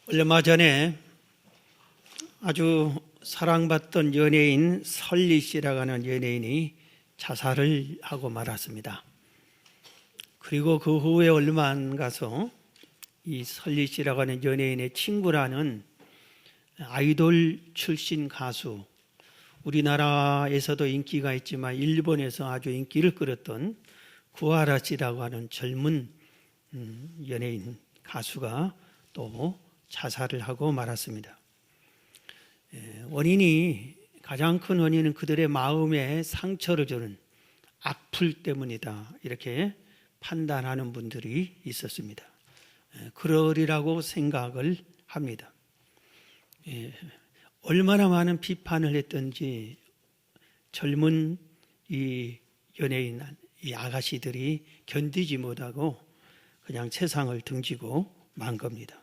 얼마 전에 아주 사랑받던 연예인 설리 씨라고 하는 연예인이 자살을 하고 말았습니다. 그리고 그 후에 얼마 안 가서 이 설리 씨라고 하는 연예인의 친구라는 아이돌 출신 가수, 우리나라에서도 인기가 있지만 일본에서 아주 인기를 끌었던 구하라 씨라고 하는 젊은 연예인 가수가 또 자살을 하고 말았습니다. 원인이, 가장 큰 원인은 그들의 마음에 상처를 주는 악플 때문이다, 이렇게 판단하는 분들이 있었습니다. 그러리라고 생각을 합니다. 얼마나 많은 비판을 했던지 젊은 이 연예인, 이 아가씨들이 견디지 못하고 그냥 세상을 등지고 만 겁니다.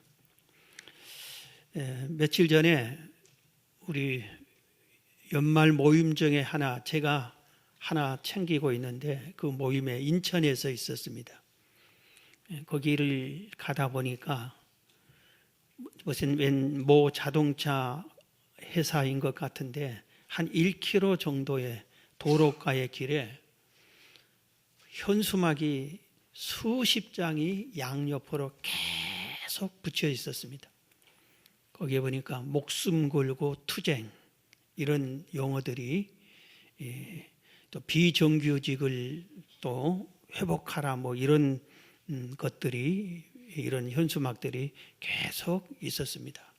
며칠 전에 우리 연말 모임 중에 제가 하나 챙기고 있는데, 그 모임에 인천에서 있었습니다. 거기를 가다 보니까 무슨 웬 모 자동차 회사인 것 같은데, 한 1km 정도의 도로가의 길에 현수막이 수십 장이 양옆으로 계속 붙여 있었습니다. 거기에 보니까 목숨 걸고 투쟁, 이런 용어들이, 또 비정규직을 또 회복하라, 뭐 이런 것들이, 이런 현수막들이 계속 있었습니다.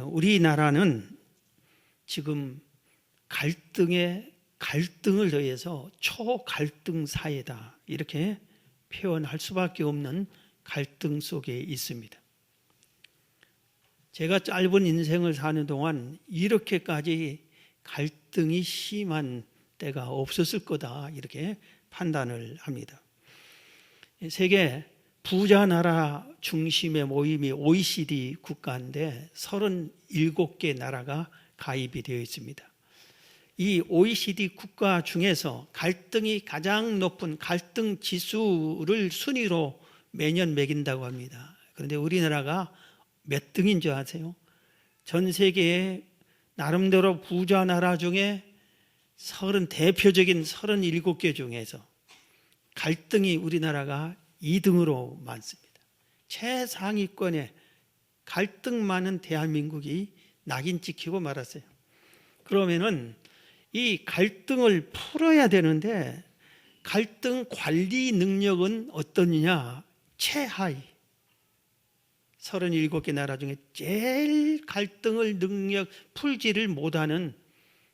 우리나라는 지금 갈등을 더해서 초갈등 사회다, 이렇게 표현할 수밖에 없는 갈등 속에 있습니다. 제가 짧은 인생을 사는 동안 이렇게까지 갈등이 심한 때가 없었을 거다, 이렇게 판단을 합니다. 세계 부자 나라 중심의 모임이 OECD 국가인데 37개 나라가 가입이 되어 있습니다. 이 OECD 국가 중에서 갈등이 가장 높은 갈등 지수를 순위로 매년 매긴다고 합니다. 그런데 우리나라가 몇 등인 줄 아세요? 전 세계의 나름대로 부자 나라 중에 대표적인 37개 중에서 갈등이 우리나라가 2등으로 많습니다. 최상위권에 갈등 많은 대한민국이 낙인 찍히고 말았어요. 그러면은 이 갈등을 풀어야 되는데, 갈등 관리 능력은 어떠냐? 최하위. 37개 나라 중에 제일 갈등을 풀지를 못하는,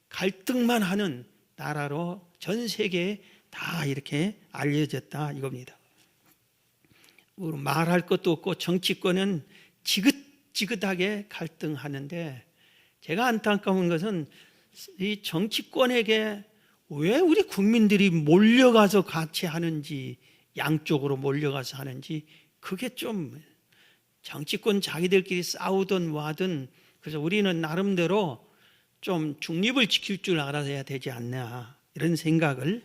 갈등만 하는 나라로 전 세계에 다 이렇게 알려졌다, 이겁니다. 말할 것도 없고 정치권은 지긋지긋하게 갈등하는데, 제가 안타까운 것은 이 정치권에게 왜 우리 국민들이 몰려가서 같이 하는지, 양쪽으로 몰려가서 하는지, 그게 좀, 정치권 자기들끼리 싸우든 뭐하든, 그래서 우리는 나름대로 좀 중립을 지킬 줄 알아야 되지 않나, 이런 생각을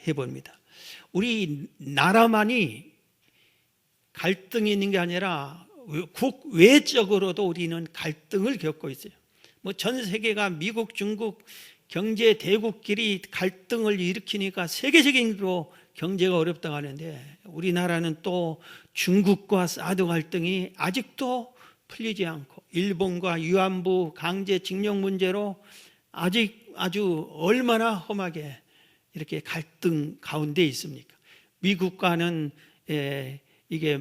해봅니다. 우리 나라만이 갈등이 있는 게 아니라 국외적으로도 우리는 갈등을 겪고 있어요. 뭐 전 세계가 미국, 중국 경제 대국끼리 갈등을 일으키니까 세계적인으로 경제가 어렵다고 하는데, 우리나라는 또 중국과 사드 갈등이 아직도 풀리지 않고, 일본과 위안부 강제징용 문제로 아직 아주 얼마나 험하게 이렇게 갈등 가운데 있습니까? 미국과는 이게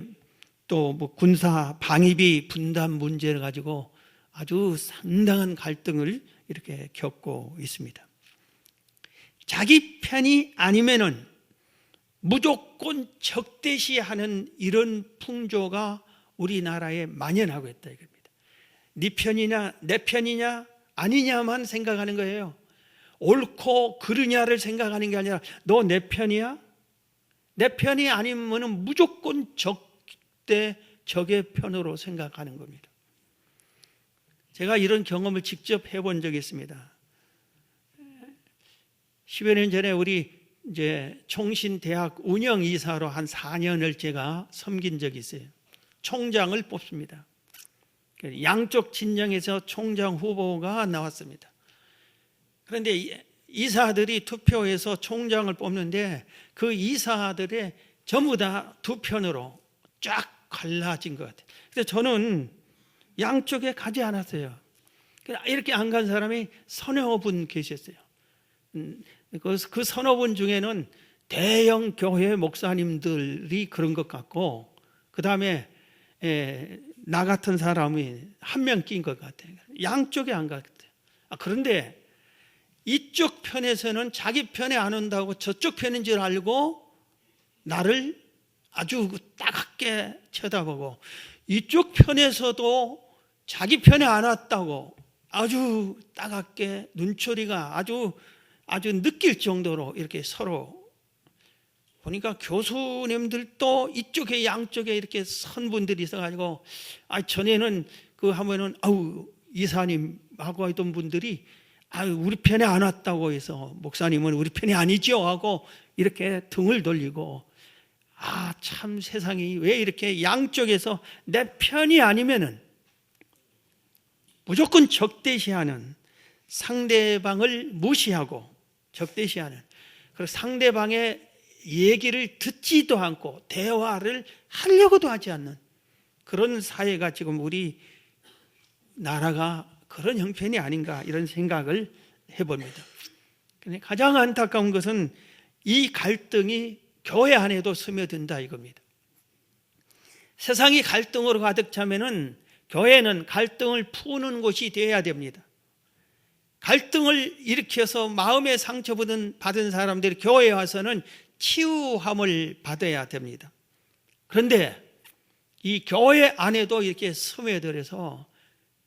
또 뭐 군사 방위비 분담 문제를 가지고 아주 상당한 갈등을 이렇게 겪고 있습니다. 자기 편이 아니면은 무조건 적대시하는 이런 풍조가 우리나라에 만연하고 있다, 이겁니다. 네 편이냐 내 편이냐 아니냐만 생각하는 거예요. 옳고 그르냐를 생각하는 게 아니라, 너 내 편이야? 내 편이 아니면 무조건 적의 편으로 생각하는 겁니다. 제가 이런 경험을 직접 해본 적이 있습니다. 10여 년 전에 우리 이제 총신대학 운영이사로 한 4년을 제가 섬긴 적이 있어요. 총장을 뽑습니다. 양쪽 진영에서 총장 후보가 나왔습니다. 그런데 이사들이 투표해서 총장을 뽑는데 그 이사들의 전부 다 두 편으로 쫙 갈라진 것 같아요. 그래서 저는 양쪽에 가지 않았어요. 이렇게 안 간 사람이 서너 분 계셨어요. 그 서너 분 중에는 대형 교회 목사님들이 그런 것 같고, 그 다음에 나 같은 사람이 한 명 낀 것 같아요. 양쪽에 안 갔어요. 그런데 이쪽 편에서는 자기 편에 안 온다고 저쪽 편인 줄 알고 나를 아주 따갑게 쳐다보고, 이쪽 편에서도 자기 편에 안 왔다고 아주 따갑게 눈초리가 아주 느낄 정도로 이렇게 서로 보니까, 교수님들도 이쪽에 양쪽에 이렇게 선 분들이 있어가지고, 전에는 그 하면은 이사님하고 하던 분들이 우리 편에 안 왔다고 해서 목사님은 우리 편이 아니죠 하고 이렇게 등을 돌리고, 참 세상이 왜 이렇게 양쪽에서 내 편이 아니면은 무조건 적대시하는, 상대방을 무시하고 적대시하는, 그리고 상대방의 얘기를 듣지도 않고 대화를 하려고도 하지 않는 그런 사회가 지금 우리 나라가 그런 형편이 아닌가, 이런 생각을 해봅니다. 가장 안타까운 것은 이 갈등이 교회 안에도 스며든다 이겁니다. 세상이 갈등으로 가득 차면은 교회는 갈등을 푸는 곳이 되어야 됩니다. 갈등을 일으켜서 마음의 상처받은 사람들이 교회에 와서는 치유함을 받아야 됩니다. 그런데 이 교회 안에도 이렇게 스며들어서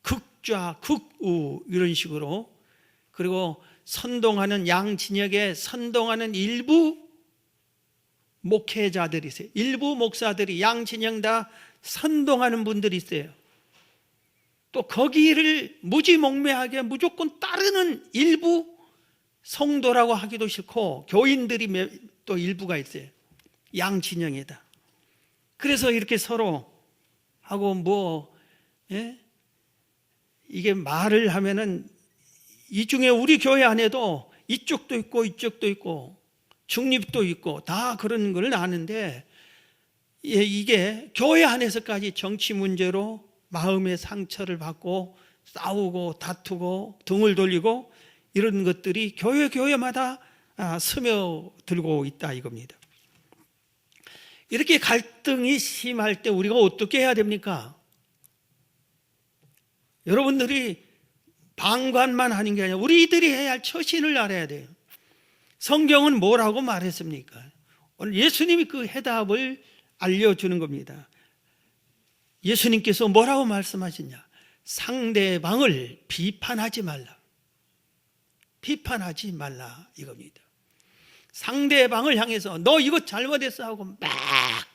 극좌, 극우 이런 식으로, 그리고 선동하는 양진영에 선동하는 일부 목회자들이 있어요. 일부 목사들이 양진영 다 선동하는 분들이 있어요. 또 거기를 무지몽매하게 무조건 따르는 일부 성도라고 하기도 싫고 교인들이 또 일부가 있어요. 양진영이다. 그래서 이렇게 서로 하고 이게 말을 하면은 이 중에 우리 교회 안에도 이쪽도 있고 이쪽도 있고 중립도 있고 다 그런 걸 아는데, 이게 교회 안에서까지 정치 문제로 마음의 상처를 받고 싸우고 다투고 등을 돌리고 이런 것들이 교회마다 스며들고 있다 이겁니다. 이렇게 갈등이 심할 때 우리가 어떻게 해야 됩니까? 여러분들이 방관만 하는 게 아니라 우리들이 해야 할 처신을 알아야 돼요. 성경은 뭐라고 말했습니까? 오늘 예수님이 그 해답을 알려주는 겁니다. 예수님께서 뭐라고 말씀하시냐? 상대방을 비판하지 말라. 비판하지 말라 이겁니다. 상대방을 향해서 너 이거 잘못했어 하고 막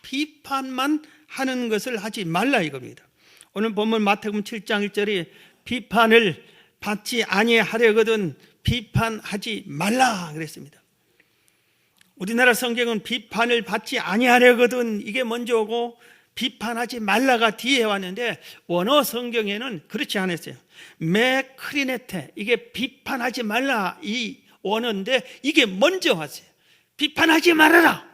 비판만 하는 것을 하지 말라 이겁니다. 오늘 본문 마태복음 7장 1절에 비판을 받지 아니하려거든 비판하지 말라 그랬습니다. 우리나라 성경은 비판을 받지 아니하려거든 이게 먼저 오고 비판하지 말라가 뒤에 왔는데, 원어 성경에는 그렇지 않았어요. 메 크리네테, 이게 비판하지 말라 이 원어인데 이게 먼저 왔어요. 비판하지 말아라.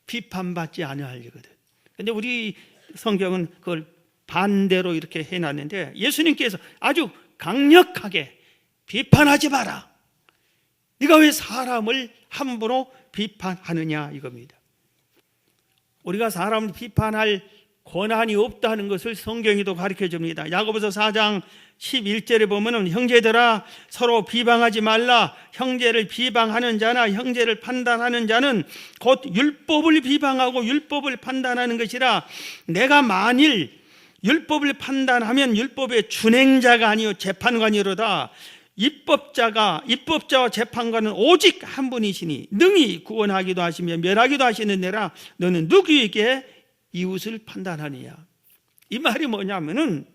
비판받지 아니하려거든. 근데 우리 성경은 그걸 반대로 이렇게 해놨는데, 예수님께서 아주 강력하게 비판하지 마라. 네가 왜 사람을 함부로 비판하느냐 이겁니다. 우리가 사람을 비판할 권한이 없다는 것을 성경이 또 가르쳐 줍니다. 야고보서 4장 11절에 보면은 형제들아 서로 비방하지 말라. 형제를 비방하는 자나 형제를 판단하는 자는 곧 율법을 비방하고 율법을 판단하는 것이라. 내가 만일 율법을 판단하면 율법의 준행자가 아니요 재판관이로다. 입법자와 재판관은 오직 한 분이시니 능히 구원하기도 하시며 멸하기도 하시는 데라. 너는 누구에게 이웃을 판단하느냐. 이 말이 뭐냐면은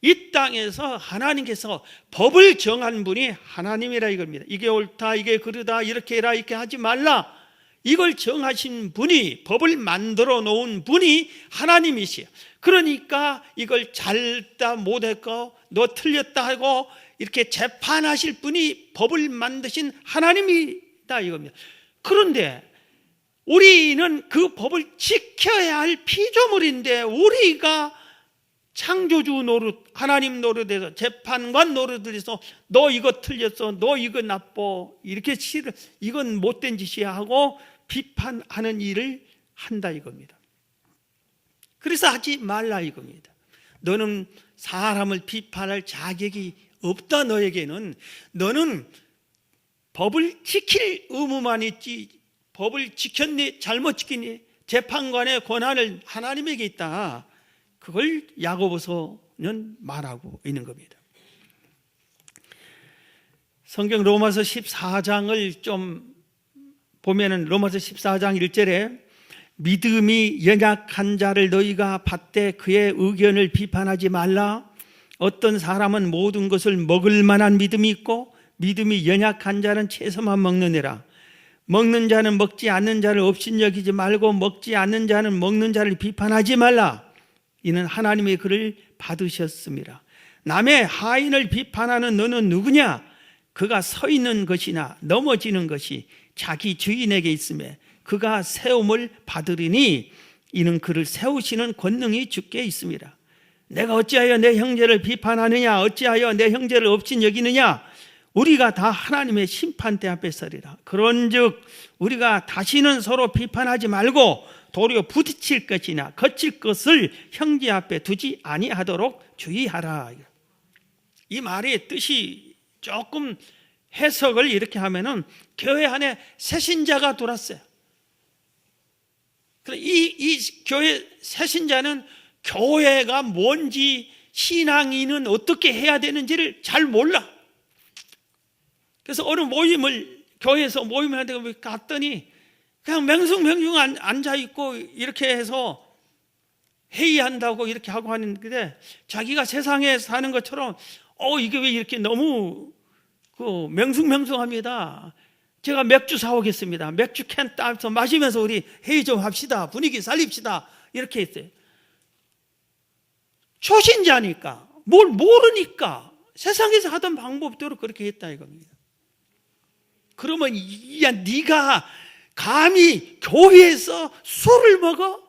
이 땅에서 하나님께서 법을 정한 분이 하나님이라 이겁니다. 이게 옳다, 이게 그르다, 이렇게 해라, 이렇게 하지 말라. 이걸 정하신 분이, 법을 만들어 놓은 분이 하나님이시여. 그러니까 이걸 잘했다 못했고 너 틀렸다 하고 이렇게 재판하실 분이 법을 만드신 하나님이다 이겁니다. 그런데 우리는 그 법을 지켜야 할 피조물인데, 우리가 창조주 노릇, 하나님 노릇에서, 재판관 노릇에서 너 이거 틀렸어, 너 이거 나빠, 이렇게 싫어, 이건 못된 짓이야 하고 비판하는 일을 한다 이겁니다. 그래서 하지 말라 이겁니다. 너는 사람을 비판할 자격이 없다. 너에게는, 너는 법을 지킬 의무만 있지, 법을 지켰니 잘못 지켰니, 재판관의 권한을 하나님에게 있다. 그걸 야고보서는 말하고 있는 겁니다. 성경 로마서 14장을 좀 보면은, 로마서 14장 1절에 믿음이 연약한 자를 너희가 받되 그의 의견을 비판하지 말라. 어떤 사람은 모든 것을 먹을 만한 믿음이 있고 믿음이 연약한 자는 채소만 먹느니라. 먹는 자는 먹지 않는 자를 업신여기지 말고 먹지 않는 자는 먹는 자를 비판하지 말라. 이는 하나님의 글을 받으셨습니다. 남의 하인을 비판하는 너는 누구냐? 그가 서 있는 것이나 넘어지는 것이 자기 주인에게 있음에 그가 세움을 받으리니 이는 그를 세우시는 권능이 주께 있습니다. 내가 어찌하여 내 형제를 비판하느냐? 어찌하여 내 형제를 업신여기느냐? 우리가 다 하나님의 심판대 앞에 서리라. 그런즉 우리가 다시는 서로 비판하지 말고 도리어 부딪힐 것이나 거칠 것을 형제 앞에 두지 아니하도록 주의하라. 이 말의 뜻이 조금 해석을 이렇게 하면은, 교회 안에 새신자가 들어왔어요. 이 교회 새신자는 교회가 뭔지, 신앙인은 어떻게 해야 되는지를 잘 몰라. 그래서 어느 모임을, 교회에서 모임을 하는데 갔더니 그냥 맹숭맹숭 앉아있고 이렇게 해서 회의한다고 이렇게 하고 하는데, 자기가 세상에 사는 것처럼 이게 왜 이렇게 너무 맹숭맹숭합니다. 제가 맥주 사오겠습니다. 맥주 캔 따서 마시면서 우리 회의 좀 합시다. 분위기 살립시다. 이렇게 했어요. 초신자니까, 뭘 모르니까 세상에서 하던 방법대로 그렇게 했다 이겁니다. 그러면 야, 네가 감히 교회에서 술을 먹어?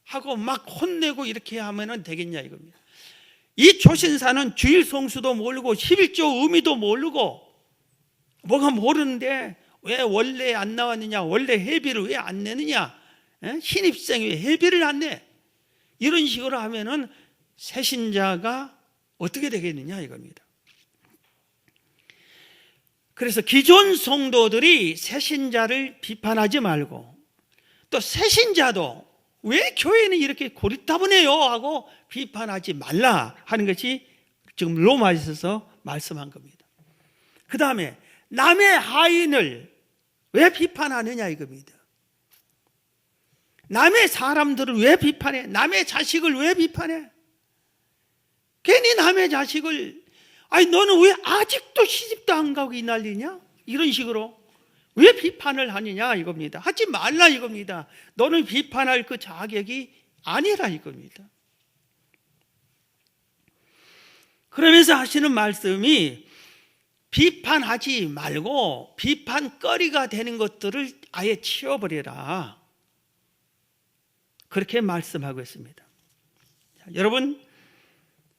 하고 막 혼내고 이렇게 하면 되겠냐 이겁니다. 이 초신사는 주일 성수도 모르고 11조 의미도 모르고 뭐가 모르는데 왜 원래 안 나왔느냐, 원래 회비를 왜 안 내느냐, 신입생이 왜 회비를 안 내? 이런 식으로 하면은 새신자가 어떻게 되겠느냐 이겁니다. 그래서 기존 성도들이 새신자를 비판하지 말고, 또 새신자도 왜 교회는 이렇게 고리타분해요 하고 비판하지 말라 하는 것이 지금 로마에서 말씀한 겁니다. 그 다음에 남의 하인을 왜 비판하느냐 이겁니다. 남의 사람들을 왜 비판해? 남의 자식을 왜 비판해? 괜히 남의 자식을, 아니 너는 왜 아직도 시집도 안 가고 이 난리냐? 이런 식으로 왜 비판을 하느냐 이겁니다. 하지 말라 이겁니다. 너는 비판할 그 자격이 아니라 이겁니다. 그러면서 하시는 말씀이, 비판하지 말고 비판거리가 되는 것들을 아예 치워버려라, 그렇게 말씀하고 있습니다. 자, 여러분,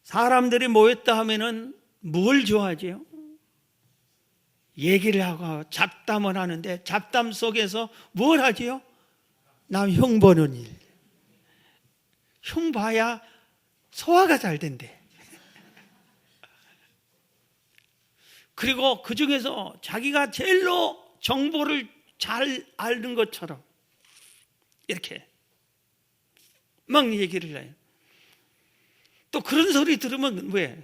사람들이 모였다 하면은 뭘 좋아하지요? 얘기를 하고 잡담을 하는데, 잡담 속에서 뭘 하지요? 남 흉보는 일. 흉 봐야 소화가 잘 된대. 그리고 그 중에서 자기가 제일로 정보를 잘 아는 것처럼 이렇게 막 얘기를 해요. 또 그런 소리 들으면 왜?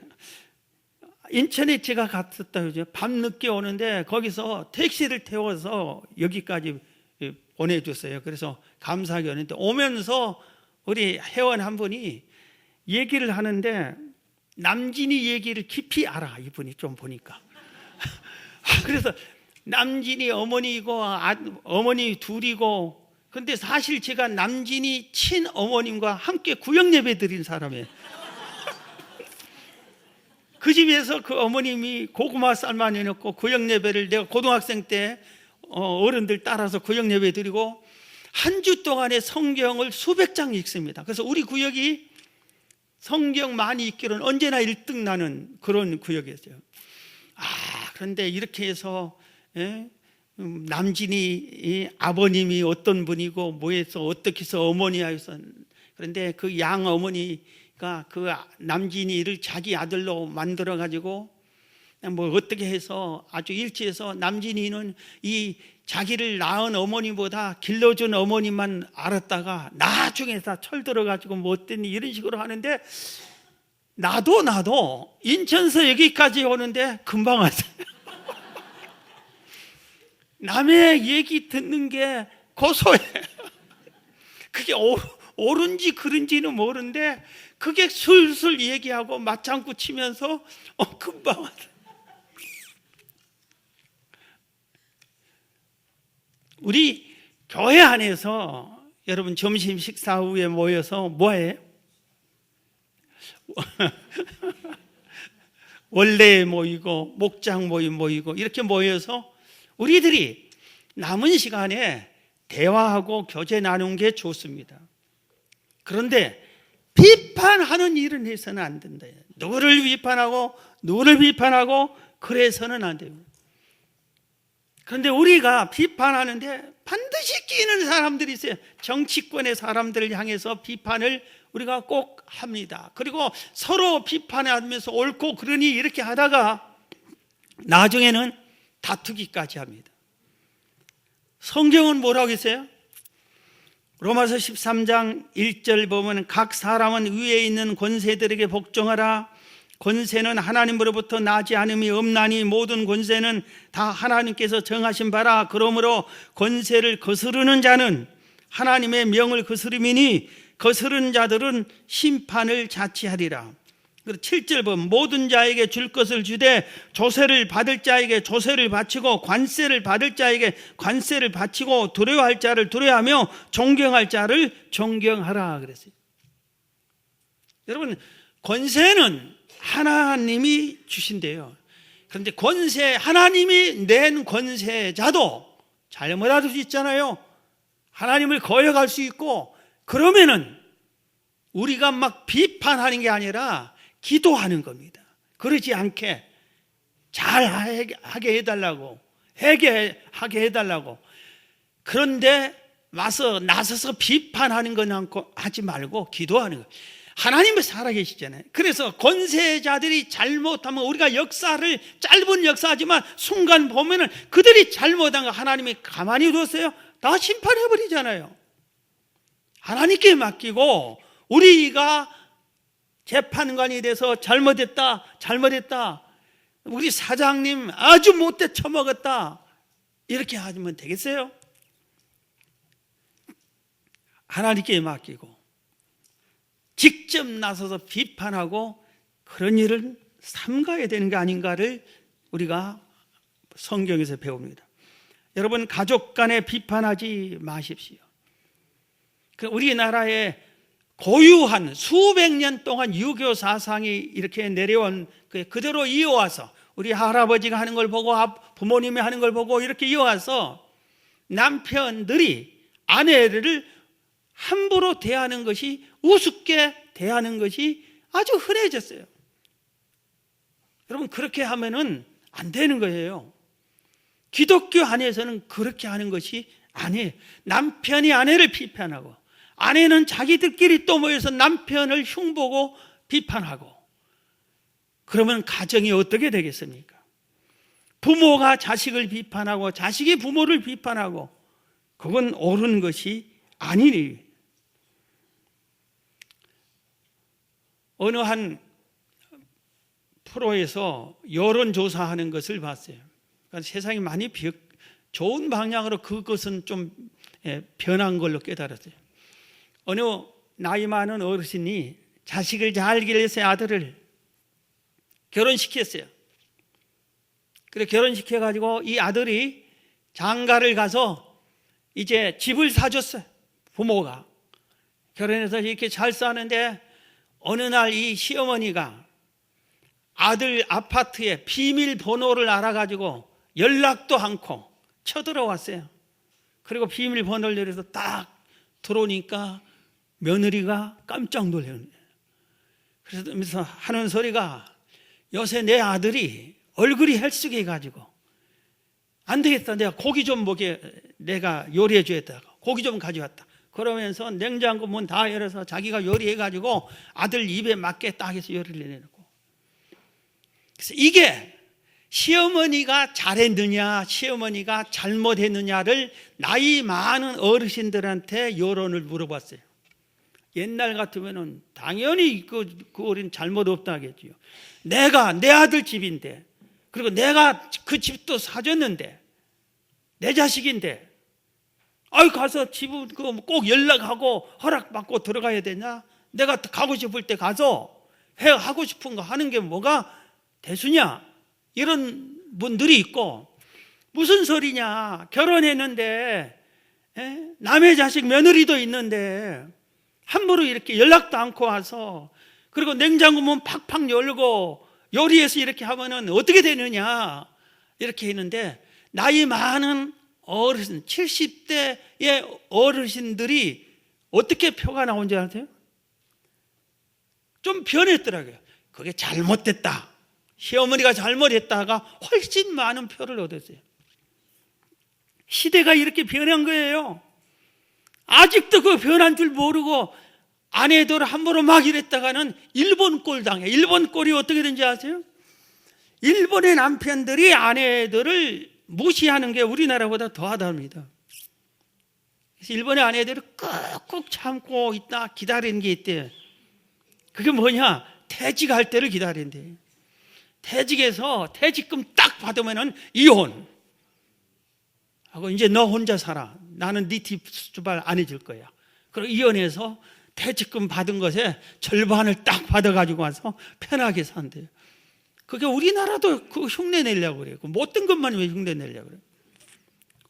인천에 제가 갔었다 그죠? 밤늦게 오는데 거기서 택시를 태워서 여기까지 보내줬어요. 그래서 감사하게 오는데, 오면서 우리 회원 한 분이 얘기를 하는데 남진이 얘기를 깊이 알아, 이분이 좀 보니까. 그래서 남진이 어머니이고 어머니 둘이고, 그런데 사실 제가 남진이 친어머님과 함께 구역 예배 드린 사람이에요. 그 집에서 그 어머님이 고구마 쌀만 해놓고 구역 예배를, 내가 고등학생 때 어른들 따라서 구역 예배 드리고 한 주 동안에 성경을 수백 장 읽습니다. 그래서 우리 구역이 성경 많이 읽기로는 언제나 1등 나는 그런 구역이었어요. 그런데 이렇게 해서 남진이 아버님이 어떤 분이고 뭐해서 어떻게 해서 어머니하여서, 그런데 그 양 어머니가 그 남진이를 자기 아들로 만들어 가지고 뭐 어떻게 해서 아주 일치해서 남진이는 이 자기를 낳은 어머니보다 길러준 어머니만 알았다가 나중에 다 철들어 가지고 뭐 어땠니 이런 식으로 하는데, 나도 인천서 여기까지 오는데 금방 왔어요. 남의 얘기 듣는 게 고소해. 그게 옳은지 그른지는 모르는데 그게 술술 얘기하고 맞장구 치면서 금방 왔어요. 우리 교회 안에서 여러분 점심 식사 후에 모여서 뭐해요? 원래 모이고 목장 모이고 이렇게 모여서 우리들이 남은 시간에 대화하고 교제 나누는 게 좋습니다. 그런데 비판하는 일은 해서는 안 된다. 누구를 비판하고 그래서는 안 됩니다. 그런데 우리가 비판하는데 반드시 끼는 사람들이 있어요. 정치권의 사람들을 향해서 비판을 우리가 꼭 합니다. 그리고 서로 비판하면서 옳고 그러니 이렇게 하다가 나중에는 다투기까지 합니다. 성경은 뭐라고 했어요? 로마서 13장 1절 보면 각 사람은 위에 있는 권세들에게 복종하라. 권세는 하나님으로부터 나지 않음이 없나니 모든 권세는 다 하나님께서 정하신 바라. 그러므로 권세를 거스르는 자는 하나님의 명을 거스름이니 거스르는 자들은 심판을 자취하리라. 7절 보면 모든 자에게 줄 것을 주되 조세를 받을 자에게 조세를 바치고 관세를 받을 자에게 관세를 바치고 두려워할 자를 두려워하며 존경할 자를 존경하라 그랬어요. 여러분, 권세는 하나님이 주신대요. 그런데 하나님이 낸 권세자도 잘못할 수 있잖아요. 하나님을 거역할 수 있고, 그러면은 우리가 막 비판하는 게 아니라 기도하는 겁니다. 그러지 않게 잘하게 해달라고, 회개하게 해달라고. 그런데 나서서 비판하는 건 하지 말고 기도하는 거예요. 하나님은 살아계시잖아요. 그래서 권세자들이 잘못하면 우리가 짧은 역사지만 순간 보면은 그들이 잘못한 거 하나님이 가만히 뒀어요? 다 심판해버리잖아요. 하나님께 맡기고 우리가 재판관이 돼서 잘못했다, 우리 사장님 아주 못돼 처먹었다, 이렇게 하면 되겠어요? 하나님께 맡기고 직접 나서서 비판하고 그런 일을 삼가야 되는 게 아닌가를 우리가 성경에서 배웁니다. 여러분, 가족 간에 비판하지 마십시오. 우리나라에 고유한 수백 년 동안 유교 사상이 이렇게 내려온, 그대로 이어와서 우리 할아버지가 하는 걸 보고 부모님이 하는 걸 보고 이렇게 이어와서 남편들이 아내를 함부로 대하는 것이, 우습게 대하는 것이 아주 흔해졌어요. 여러분, 그렇게 하면은 안 되는 거예요. 기독교 안에서는 그렇게 하는 것이 아니에요. 남편이 아내를 비판하고 아내는 자기들끼리 또 모여서 남편을 흉보고 비판하고, 그러면 가정이 어떻게 되겠습니까? 부모가 자식을 비판하고 자식이 부모를 비판하고, 그건 옳은 것이 아니니. 어느 한 프로에서 여론조사하는 것을 봤어요. 그러니까 세상이 많이 좋은 방향으로 그것은 좀 변한 걸로 깨달았어요. 어느 나이 많은 어르신이 자식을 잘 길러서 아들을 결혼시켰어요. 그래 결혼시켜가지고 이 아들이 장가를 가서 이제 집을 사줬어요. 부모가 결혼해서 이렇게 잘 사는데 어느 날 이 시어머니가 아들 아파트에 비밀번호를 알아가지고 연락도 않고 쳐들어왔어요. 그리고 비밀번호를 내려서 딱 들어오니까 며느리가 깜짝 놀라는 거예요. 그래서 하는 소리가 요새 내 아들이 얼굴이 헬쑥해가지고 안 되겠다, 내가 고기 좀 먹게 내가 요리해 주겠다, 고기 좀 가져왔다. 그러면서 냉장고 문 다 열어서 자기가 요리해가지고 아들 입에 맞게 딱 해서 요리를 내놓고. 그래서 이게 시어머니가 잘했느냐 시어머니가 잘못했느냐를 나이 많은 어르신들한테 여론을 물어봤어요. 옛날 같으면은 당연히 그 어린 잘못 없다 하겠지요. 내가 내 아들 집인데, 그리고 내가 그 집도 사줬는데, 내 자식인데, 아이 가서 집은 꼭 연락하고 허락받고 들어가야 되냐? 내가 가고 싶을 때 가서 하고 싶은 거 하는 게 뭐가 대수냐? 이런 분들이 있고, 무슨 소리냐? 결혼했는데 남의 자식 며느리도 있는데 함부로 이렇게 연락도 않고 와서, 그리고 냉장고 문 팍팍 열고 요리해서 이렇게 하면은 어떻게 되느냐? 이렇게 했는데, 나이 많은 어르신, 70대의 어르신들이 어떻게 표가 나온지 아세요? 좀 변했더라고요. 그게 잘못됐다, 시어머니가 잘못했다가 훨씬 많은 표를 얻었어요. 시대가 이렇게 변한 거예요. 아직도 그 변한 줄 모르고 아내들 함부로 막 이랬다가는 일본 꼴 당해. 일본 꼴이 어떻게 된지 아세요? 일본의 남편들이 아내들을 무시하는 게 우리나라보다 더하답니다. 그래서 일본의 아내들이 꾹꾹 참고 있다 기다리는 게 있대요. 그게 뭐냐? 퇴직할 때를 기다린대. 퇴직해서 퇴직금 딱 받으면은 이혼 하고, 이제 너 혼자 살아, 나는 네 뒷수발 안 해줄 거야. 그리고 이혼해서 퇴직금 받은 것에 절반을 딱 받아가지고 와서 편하게 산대요. 그게 우리나라도 그 흉내 내려고 그래요. 못된 것만 왜 흉내 내려고 그래요?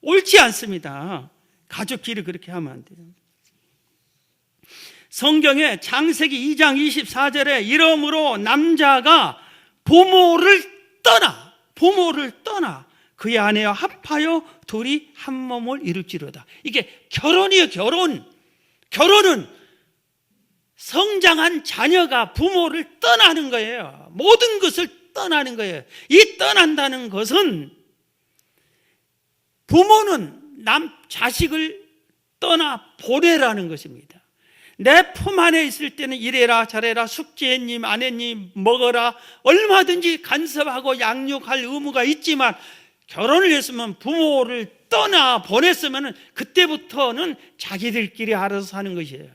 옳지 않습니다. 가족끼리 그렇게 하면 안 돼요. 성경에 창세기 2장 24절에 이러므로 남자가 부모를 떠나 그의 아내와 합하여 둘이 한 몸을 이룰지로다. 이게 결혼이에요. 결혼은 성장한 자녀가 부모를 떠나는 거예요. 모든 것을 떠나는 거예요. 이 떠난다는 것은 부모는 자식을 떠나 보내라는 것입니다. 내 품 안에 있을 때는 이래라 저래라, 숙제했니 안 했니, 먹어라, 얼마든지 간섭하고 양육할 의무가 있지만, 결혼을 했으면 부모를 떠나 보냈으면 그때부터는 자기들끼리 알아서 사는 것이에요.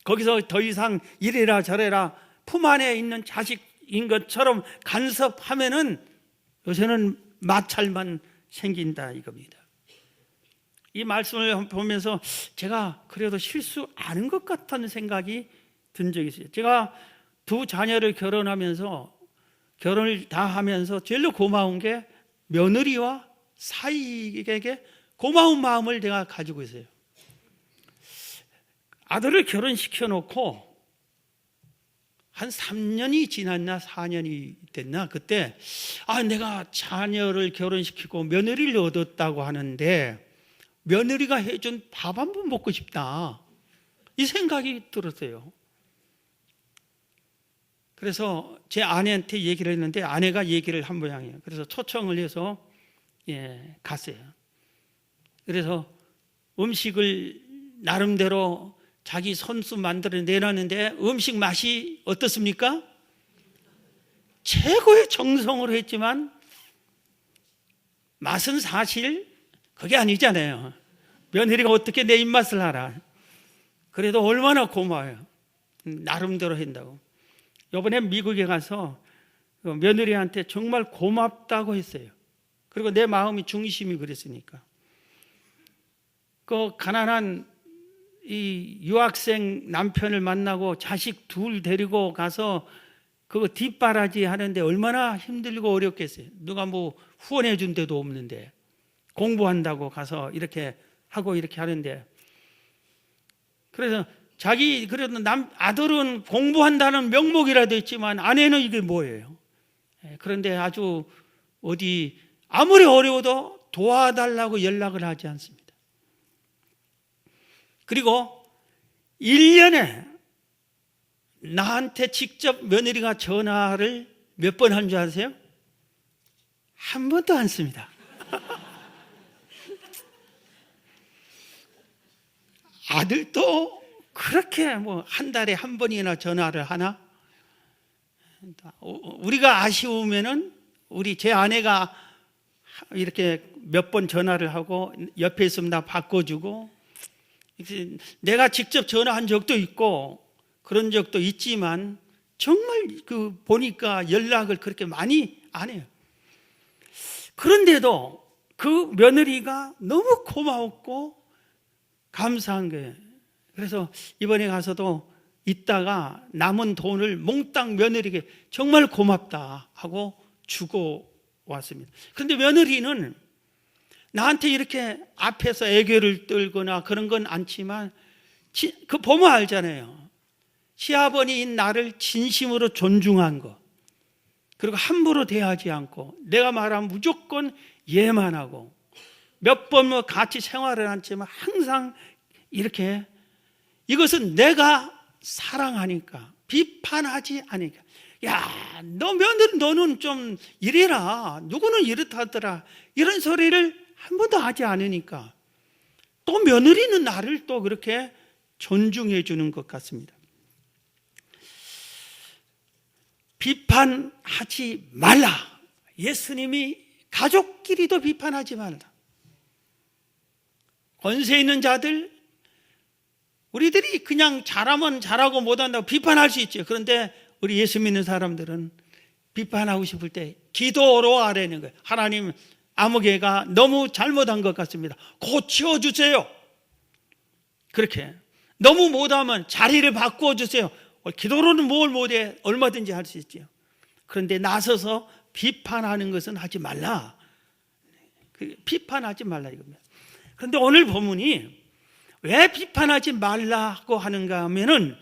거기서 더 이상 이래라 저래라 품 안에 있는 자식인 것처럼 간섭하면은 요새는 마찰만 생긴다 이겁니다. 이 말씀을 보면서 제가 그래도 실수 아닌 것 같다는 생각이 든 적이 있어요. 제가 두 자녀를 결혼을 다 하면서 제일 고마운 게 며느리와 사위에게 고마운 마음을 내가 가지고 있어요. 아들을 결혼시켜 놓고 한 3년이 지났나 4년이 됐나, 그때 내가 자녀를 결혼시키고 며느리를 얻었다고 하는데 며느리가 해준 밥 한 번 먹고 싶다, 이 생각이 들었어요. 그래서 제 아내한테 얘기를 했는데 아내가 얘기를 한 모양이에요. 그래서 초청을 해서 갔어요. 그래서 음식을 나름대로 자기 손수 만들어 내놨는데 음식 맛이 어떻습니까? 최고의 정성으로 했지만 맛은 사실 그게 아니잖아요. 며느리가 어떻게 내 입맛을 알아. 그래도 얼마나 고마워요. 나름대로 한다고. 이번에 미국에 가서 며느리한테 정말 고맙다고 했어요. 그리고 내 마음이 중심이 그랬으니까. 그 가난한 이 유학생 남편을 만나고 자식 둘 데리고 가서 그거 뒷바라지 하는데 얼마나 힘들고 어렵겠어요. 누가 뭐 후원해 준 데도 없는데 공부한다고 가서 이렇게 하고 이렇게 하는데, 그래서 그래도 아들은 공부한다는 명목이라도 있지만 아내는 이게 뭐예요? 그런데 아주 어디 아무리 어려워도 도와달라고 연락을 하지 않습니다. 그리고 1년에 나한테 직접 며느리가 전화를 몇 번 한 줄 아세요? 한 번도 안 씁니다. 아들도 그렇게 뭐 한 달에 한 번이나 전화를 하나? 우리가 아쉬우면은 제 아내가 이렇게 몇 번 전화를 하고 옆에 있으면 나 바꿔주고, 내가 직접 전화한 적도 있고 그런 적도 있지만 정말 보니까 연락을 그렇게 많이 안 해요. 그런데도 그 며느리가 너무 고마웠고 감사한 거예요. 그래서 이번에 가서도 있다가 남은 돈을 몽땅 며느리에게 정말 고맙다 하고 주고 왔습니다. 그런데 며느리는 나한테 이렇게 앞에서 애교를 떨거나 그런 건 않지만 그 보면 알잖아요. 시아버니인 나를 진심으로 존중한 거, 그리고 함부로 대하지 않고 내가 말하면 무조건 예만 하고, 몇 번 뭐 같이 생활을 했지만 항상 이렇게, 이것은 내가 사랑하니까, 비판하지 않으니까. 야, 너는 좀 이래라, 누구는 이렇다더라, 이런 소리를 한 번도 하지 않으니까 또 며느리는 나를 또 그렇게 존중해 주는 것 같습니다. 비판하지 말라. 예수님이 가족끼리도 비판하지 말라. 권세 있는 자들, 우리들이 그냥 잘하면 잘하고 못한다고 비판할 수 있죠. 그런데 우리 예수 믿는 사람들은 비판하고 싶을 때 기도로 하라는 거예요. 하나님, 아무개가 너무 잘못한 것 같습니다. 고쳐주세요. 그렇게 너무 못하면 자리를 바꿔주세요. 기도로는 뭘 못해, 얼마든지 할 수 있죠. 그런데 나서서 비판하는 것은 하지 말라. 비판하지 말라 이겁니다. 그런데 오늘 본문이 왜 비판하지 말라고 하는가 하면은,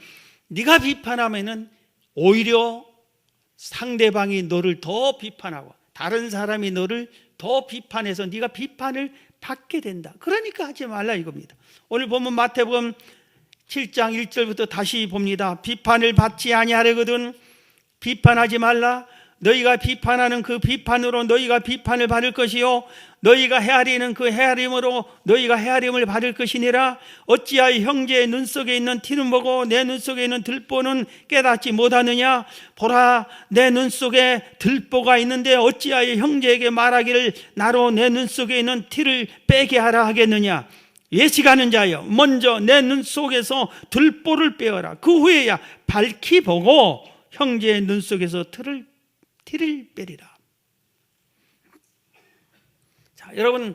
네가 비판하면은 오히려 상대방이 너를 더 비판하고 다른 사람이 너를 더 비판해서 네가 비판을 받게 된다. 그러니까 하지 말라 이겁니다. 오늘 보면 마태복음 7장 1절부터 다시 봅니다. 비판을 받지 아니하려거든 비판하지 말라. 너희가 비판하는 그 비판으로 너희가 비판을 받을 것이요, 너희가 헤아리는 그 헤아림으로 너희가 헤아림을 받을 것이니라. 어찌하여 형제의 눈 속에 있는 티는 보고 내 눈 속에 있는 들보는 깨닫지 못하느냐? 보라, 내 눈 속에 들보가 있는데 어찌하여 형제에게 말하기를 나로 내 눈 속에 있는 티를 빼게 하라 하겠느냐? 예식하는 자여, 먼저 내 눈 속에서 들보를 빼어라. 그 후에야 밝히 보고 형제의 눈 속에서 티를 빼리라. 자, 여러분,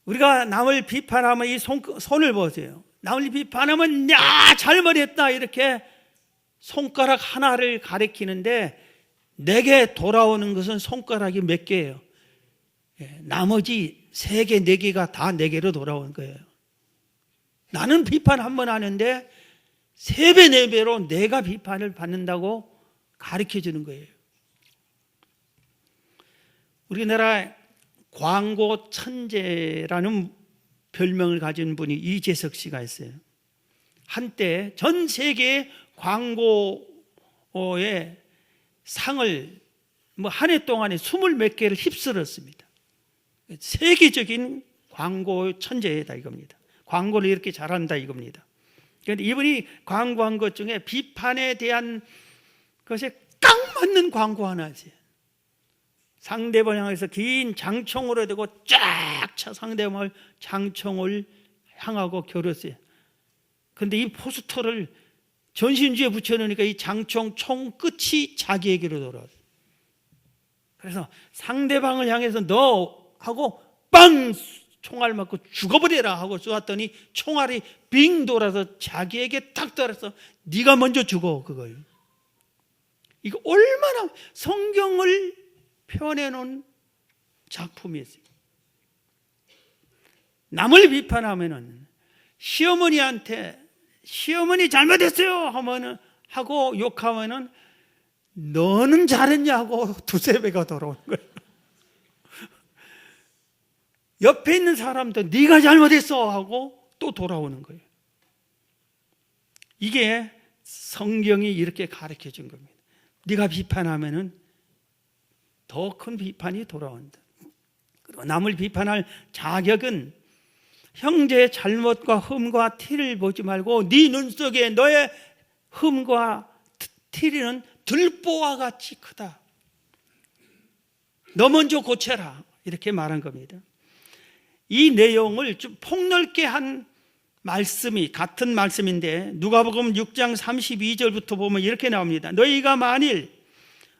우리가 남을 비판하면 이 손을 보세요. 남을 비판하면 야, 잘못했다 이렇게 손가락 하나를 가리키는데 내게 돌아오는 것은 손가락이 몇 개예요? 나머지 3개, 4개가 다 내게로 돌아오는 거예요. 나는 비판 한 번 하는데 3배, 4배로 내가 비판을 받는다고 가르쳐 주는 거예요. 우리나라 광고 천재라는 별명을 가진 분이 이재석 씨가 있어요. 한때 전 세계 광고에 상을 한 해 동안에 20몇 개를 휩쓸었습니다. 세계적인 광고 천재다 이겁니다. 광고를 이렇게 잘한다 이겁니다. 그런데 이분이 광고한 것 중에 비판에 대한 것에 딱 맞는 광고 하나 있어요. 상대방을 향해서 긴 장총으로 대고 쫙 차 상대방을 장총을 향하고 겨뤘어요. 그런데 이 포스터를 전신주에 붙여놓으니까 이 장총 총 끝이 자기에게로 돌아왔어요. 그래서 상대방을 향해서 너 하고 빵 총알 맞고 죽어버려라 하고 쏘았더니 총알이 빙 돌아서 자기에게 딱 돌아서 네가 먼저 죽어 그걸. 이거 얼마나 성경을 표현해 놓은 작품이었어요. 남을 비판하면은 시어머니한테 시어머니 잘못했어요 하고 욕하면은 너는 잘했냐고 두세 배가 돌아오는 거예요. 옆에 있는 사람도 네가 잘못했어 하고 또 돌아오는 거예요. 이게 성경이 이렇게 가르쳐 준 겁니다. 네가 비판하면은 더 큰 비판이 돌아온다. 그리고 남을 비판할 자격은 형제의 잘못과 흠과 티를 보지 말고 네 눈 속에 너의 흠과 티는 들보와 같이 크다. 너 먼저 고쳐라. 이렇게 말한 겁니다. 이 내용을 좀 폭넓게 한 말씀이 같은 말씀인데 누가복음 6장 32절부터 보면 이렇게 나옵니다. 너희가 만일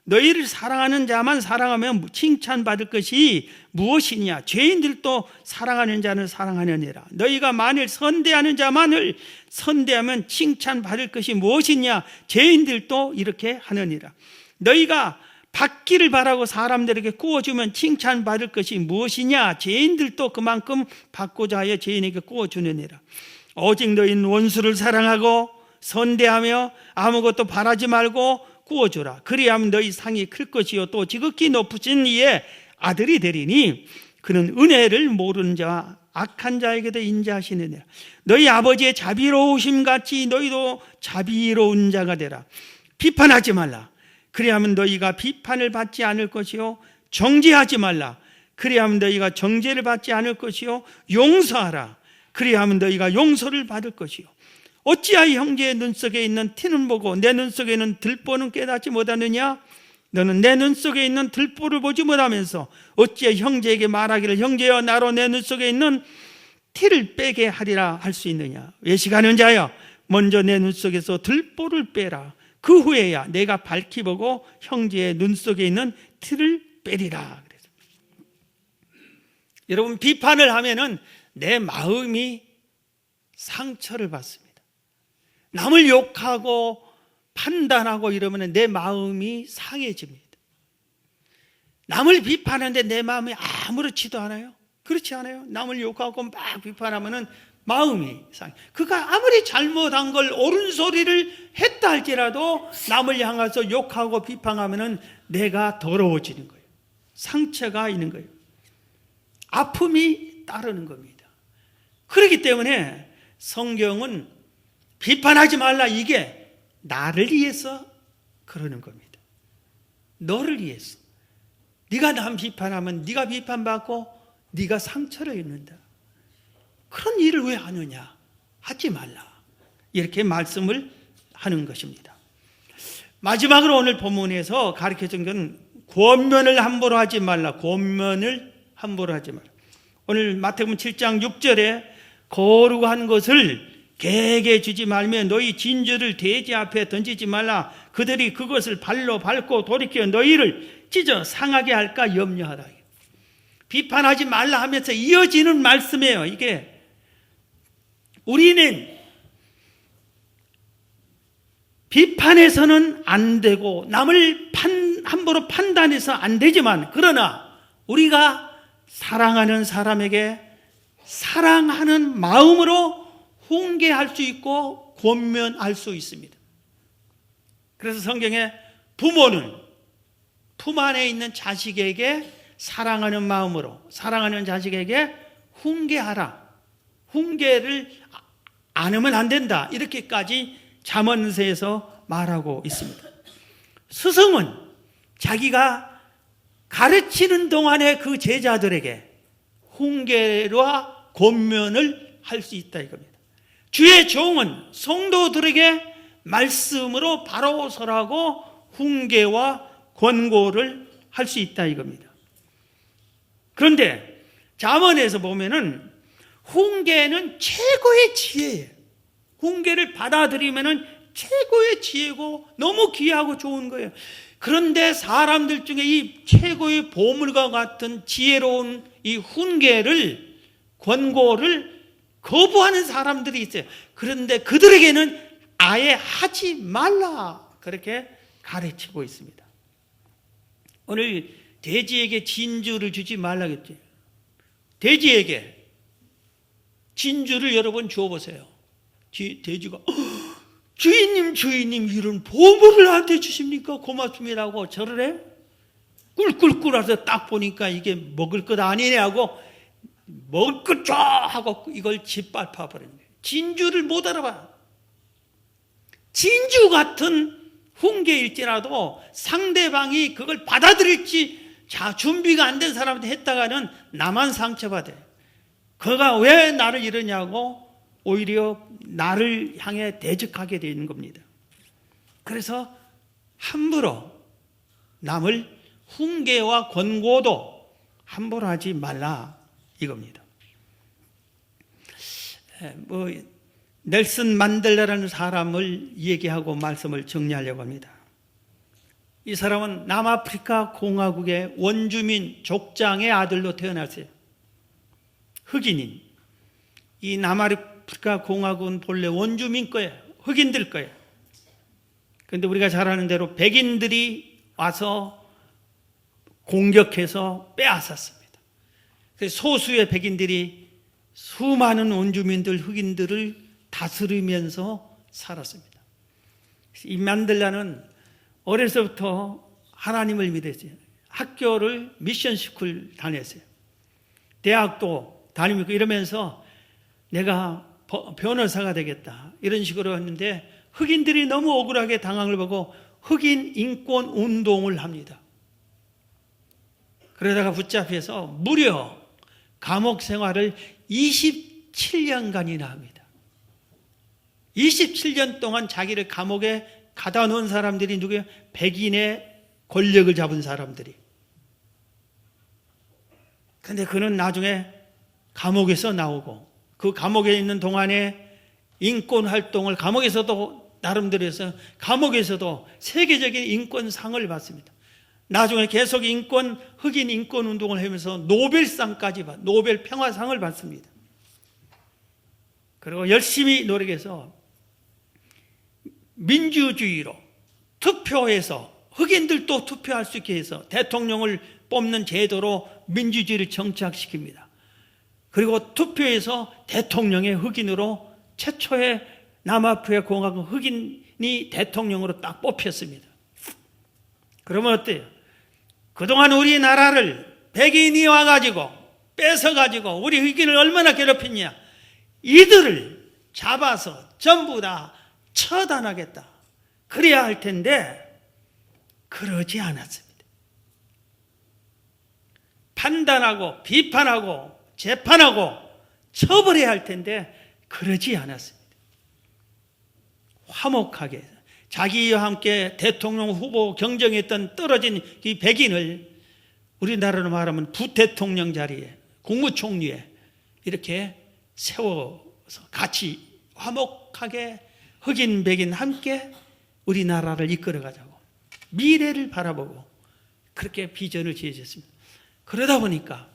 너희를 사랑하는 자만 사랑하면 칭찬받을 것이 무엇이냐? 죄인들도 사랑하는 자는 사랑하느니라. 너희가 만일 선대하는 자만을 선대하면 칭찬받을 것이 무엇이냐? 죄인들도 이렇게 하느니라. 너희가 받기를 바라고 사람들에게 구워주면 칭찬받을 것이 무엇이냐? 죄인들도 그만큼 받고자 하여 죄인에게 구워주느니라. 오직 너희는 원수를 사랑하고 선대하며 아무것도 바라지 말고 구워주라. 그리하면 너희 상이 클 것이요 또 지극히 높으신 이의 아들이 되리니 그는 은혜를 모르는 자와 악한 자에게도 인자하시느니라. 너희 아버지의 자비로우심 같이 너희도 자비로운 자가 되라. 비판하지 말라. 그리하면 너희가 비판을 받지 않을 것이요 정죄하지 말라. 그리하면 너희가 정죄를 받지 않을 것이요 용서하라. 그리하면 너희가 용서를 받을 것이요 어찌하여 형제의 눈 속에 있는 티는 보고 내 눈 속에 있는 들보는 깨닫지 못하느냐? 너는 내 눈 속에 있는 들보를 보지 못하면서 어찌하여 형제에게 말하기를 형제여 나로 내 눈 속에 있는 티를 빼게 하리라 할 수 있느냐? 외식하는 자여 먼저 내 눈 속에서 들보를 빼라. 그 후에야 내가 밝히 보고 형제의 눈 속에 있는 티를 빼리라. 그래서 여러분 비판을 하면은 내 마음이 상처를 받습니다. 남을 욕하고 판단하고 이러면 내 마음이 상해집니다. 남을 비판하는데 내 마음이 아무렇지도 않아요. 그렇지 않아요? 남을 욕하고 막 비판하면 마음이 상해. 그가 아무리 잘못한 걸 옳은 소리를 했다 할지라도 남을 향해서 욕하고 비판하면 내가 더러워지는 거예요. 상처가 있는 거예요. 아픔이 따르는 겁니다. 그렇기 때문에 성경은 비판하지 말라. 이게 나를 위해서 그러는 겁니다. 너를 위해서. 네가 남 비판하면 네가 비판받고 네가 상처를 입는다. 그런 일을 왜 하느냐? 하지 말라. 이렇게 말씀을 하는 것입니다. 마지막으로 오늘 본문에서 가르쳐준 건 권면을 함부로 하지 말라. 권면을 함부로 하지 말라. 오늘 마태복음 7장 6절에 거룩한 것을 개에게 주지 말며 너희 진주를 돼지 앞에 던지지 말라. 그들이 그것을 발로 밟고 돌이켜 너희를 찢어 상하게 할까 염려하라. 비판하지 말라 하면서 이어지는 말씀이에요. 이게 우리는 비판해서는 안 되고 남을 함부로 판단해서 안 되지만 그러나 우리가 사랑하는 사람에게 사랑하는 마음으로 훈계할 수 있고 권면할 수 있습니다. 그래서 성경에 부모는 품 안에 있는 자식에게 사랑하는 마음으로 사랑하는 자식에게 훈계하라. 훈계를 안 하면 안 된다. 이렇게까지 잠언서에서 말하고 있습니다. 스승은 자기가 가르치는 동안에 그 제자들에게 훈계와 권면을 할 수 있다 이겁니다. 주의 종은 성도들에게 말씀으로 바로 설하고 훈계와 권고를 할 수 있다 이겁니다. 그런데 잠언에서 보면은 훈계는 최고의 지혜예요. 훈계를 받아들이면은 최고의 지혜고 너무 귀하고 좋은 거예요. 그런데 사람들 중에 이 최고의 보물과 같은 지혜로운 이 훈계를 권고를 거부하는 사람들이 있어요. 그런데 그들에게는 아예 하지 말라 그렇게 가르치고 있습니다. 오늘 돼지에게 진주를 주지 말라겠죠. 돼지에게 진주를 여러분 주어보세요. 돼지가 주인님 이런 보물을 나한테 주십니까? 고맙습니다 하고 절을 해? 꿀꿀꿀 해서 딱 보니까 이게 먹을 것 아니네 하고 먹을 것 줘 하고 이걸 짓밟아 버린 거예요. 진주를 못 알아봐. 진주 같은 훈계일지라도 상대방이 그걸 받아들일지 준비가 안 된 사람한테 했다가는 나만 상처받아요. 그가 왜 나를 이러냐고 오히려 나를 향해 대적하게 되는 겁니다. 그래서 함부로 남을 훈계와 권고도 함부로 하지 말라 이겁니다. 넬슨 만델라라는 사람을 얘기하고 말씀을 정리하려고 합니다. 이 사람은 남아프리카 공화국의 원주민 족장의 아들로 태어났어요. 흑인인. 이 남아프리카 공화국은 본래 원주민 거예요. 흑인들 거예요. 그런데 우리가 잘 아는 대로 백인들이 와서 공격해서 빼앗았습니다. 그래서 소수의 백인들이 수많은 원주민들, 흑인들을 다스리면서 살았습니다. 이 만델라는 어려서부터 하나님을 믿었어요. 학교를 미션 스쿨 다녔어요. 대학도 다니고 이러면서 내가 변호사가 되겠다 이런 식으로 했는데 흑인들이 너무 억울하게 당한 걸 보고 흑인 인권 운동을 합니다. 그러다가 붙잡혀서 무려 감옥 생활을 27년간이나 합니다. 27년 동안 자기를 감옥에 가다 놓은 사람들이 누구예요? 백인의 권력을 잡은 사람들이. 그런데 그는 나중에 감옥에서 나오고 그 감옥에 있는 동안에 인권 활동을 감옥에서도 나름대로 해서 감옥에서도 세계적인 인권상을 받습니다. 나중에 계속 흑인 인권 운동을 하면서 노벨상까지 노벨 평화상을 받습니다. 그리고 열심히 노력해서 민주주의로 투표해서 흑인들도 투표할 수 있게 해서 대통령을 뽑는 제도로 민주주의를 정착시킵니다. 그리고 투표해서 대통령의 흑인으로 최초의 남아프리카 공화국 흑인이 대통령으로 딱 뽑혔습니다. 그러면 어때요? 그동안 우리나라를 백인이 와가지고 뺏어가지고 우리 흑인을 얼마나 괴롭혔냐. 이들을 잡아서 전부 다 처단하겠다. 그래야 할 텐데 그러지 않았습니다. 판단하고 비판하고 재판하고 처벌해야 할 텐데 그러지 않았습니다. 화목하게 자기와 함께 대통령 후보 경쟁했던 떨어진 이 백인을 우리나라로 말하면 부대통령 자리에 국무총리에 이렇게 세워서 같이 화목하게 흑인 백인 함께 우리나라를 이끌어가자고 미래를 바라보고 그렇게 비전을 제시했습니다. 그러다 보니까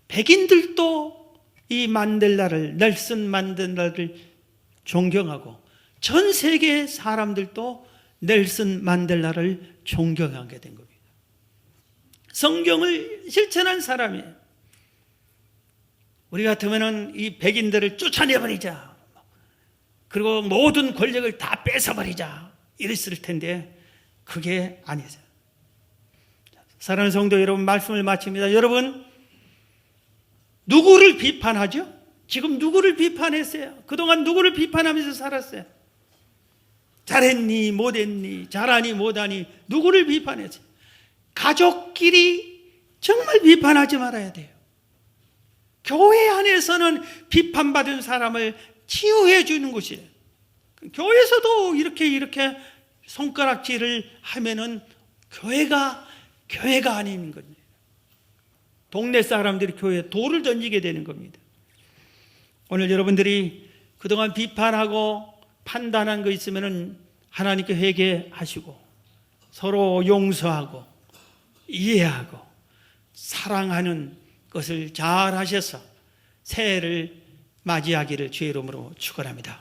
백인들도 이 넬슨 만델라를 존경하고 전 세계 사람들도 넬슨 만델라를 존경하게 된 겁니다. 성경을 실천한 사람이에요. 우리 같으면은 이 백인들을 쫓아내버리자. 그리고 모든 권력을 다 뺏어버리자. 이랬을 텐데 그게 아니죠. 사랑하는 성도 여러분, 말씀을 마칩니다. 여러분, 누구를 비판하죠? 지금 누구를 비판했어요? 그동안 누구를 비판하면서 살았어요? 잘했니 못했니 잘하니 못하니 누구를 비판했어요? 가족끼리 정말 비판하지 말아야 돼요. 교회 안에서는 비판받은 사람을 치유해 주는 곳이에요. 교회에서도 이렇게 손가락질을 하면은 교회가 아닌 겁니다. 동네 사람들이 교회에 돌을 던지게 되는 겁니다. 오늘 여러분들이 그동안 비판하고 판단한 거 있으면은 하나님께 회개하시고 서로 용서하고 이해하고 사랑하는 것을 잘 하셔서 새해를 맞이하기를 주의 이름으로 축원합니다.